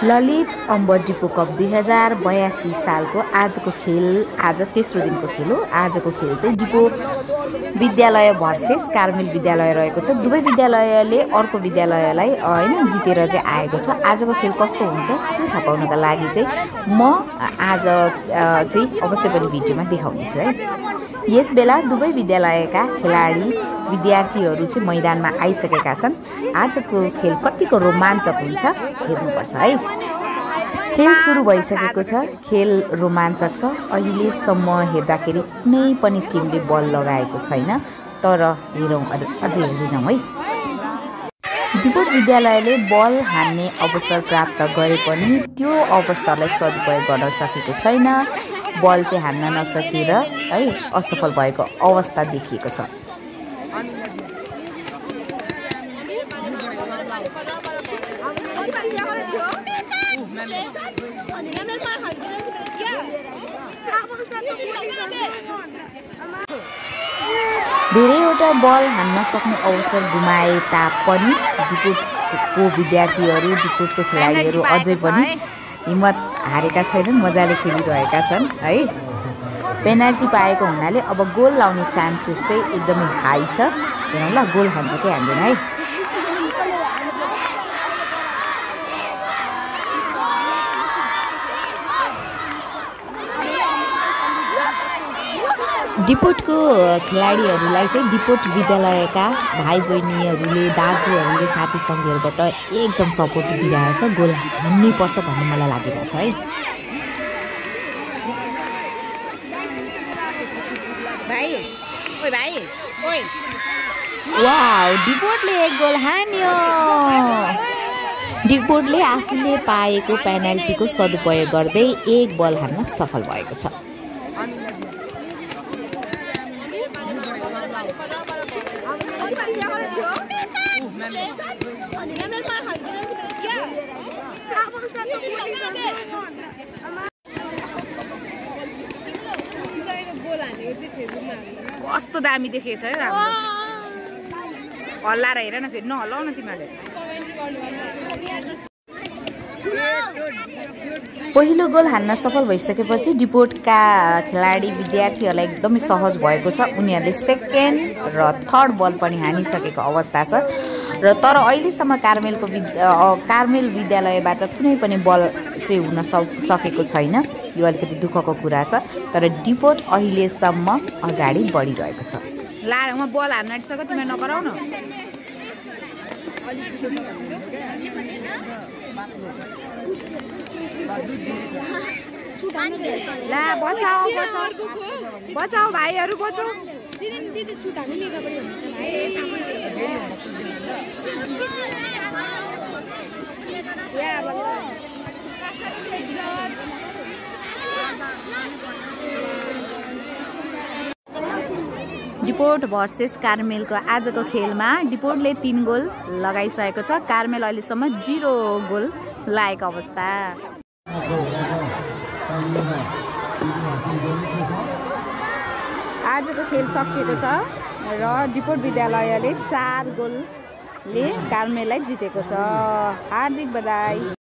ललित अम्बर depot cup 2082 सालको आजको खेल आज तेस्रो दिनको खेल हो। आजको खेल चाहिँ डिपो विद्यालय भर्सेस कार्मेल विद्यालय रहेको छ। दुवै विद्यालयले अर्को विद्यालयलाई हैन जितेर चाहिँ आएको छ। आजको खेल कस्तो हुन्छ त्यो थाहा पाउनका लागि चाहिँ म आज चाहिँ अवश्य पनि भिडियोमा देखाउने छु है। यसबेला दुवै विद्यालयका खेलाडी विद्यार्थीहरू चाहिँ मैदानमा आइसकेका छन्। आजको खेल कतिको रोमाञ्चक हुन्छ हेर्नुपर्छ है। खेल सुरु भइसकेको छ। खेल रोमाञ्चक छ। अहिलेसम्म हेर्दाखेरि कुनै पनि टिमले बल लगाएको छैन, तर हेरौँ अझै हेर्दै जाउँ है। डिपोट विद्यालयले बल हान्ने अवसर प्राप्त गरे पनि त्यो अवसरलाई सदुपयोग गर्न सकेको छैन। बल चाहिँ हान्न नसकेर है असफल भएको अवस्था देखिएको छ। धेरैवटा बल हान्न सक्ने अवसर गुमाए तापनि डिपोटको विद्यार्थीहरू डिपोटको खेलाडीहरू अझै पनि हिम्मत हारेका छैनन्, मजाले खेलिरहेका छन् है। पेनाल्टी पाएको हुनाले अब गोल लाउने चान्सेस चाहिँ एकदमै हाई छ। हेरौँ ल गोल हान्छ कि हान्दैन है। डिपोटको खेलाडीहरूलाई चाहिँ डिपोट विद्यालयका भाइ बहिनीहरूले दाजुहरूले साथी सङ्गीहरूबाट एकदम सपोर्ट दिइरहेछ। गोल हान्नै पर्छ भन्ने मलाई लागिरहेछ है। वाउ, डिपोटले एक गोल हान्यो। डिपोटले आफूले पाएको पेनाल्टीको सदुपयोग गर्दै एक बल हान्न सफल भएको छ। कस्तो दामी देखेछ है। हल्लाएर हेर न, फेरि नहल्लाउ न तिमीहरूले। पहिलो गोल हान्न सफल भइसकेपछि डिपोटका खेलाडी विद्यार्थीहरूलाई एकदमै सहज भएको छ। उनीहरूले सेकेन्ड र थर्ड बल पनि हानिसकेको अवस्था छ। र तर अहिलेसम्म कार्मेल विद्यालयबाट कुनै पनि बल चाहिँ हुन सकेको छैन। यो अलिकति दुःखको कुरा छ, तर डिपोट अहिलेसम्म अगाडि बढिरहेको छ। ला म बल हान्न आँटिसक्यो, तिमीले नगराउ न। ला बचाऊ बचाऊ बचाऊ भाइहरू बचाऊ। डिपोट भर्सेस कार्मेलको आजको खेलमा डिपोटले 3 गोल लगाइसकेको छ। कार्मेल अहिलेसम्म 0 गोल लागेको अवस्था। आजको खेल सकिएको छ र डिपोट विद्यालयले 4 गोलले कार्मेललाई जितेको छ। हार्दिक बधाई।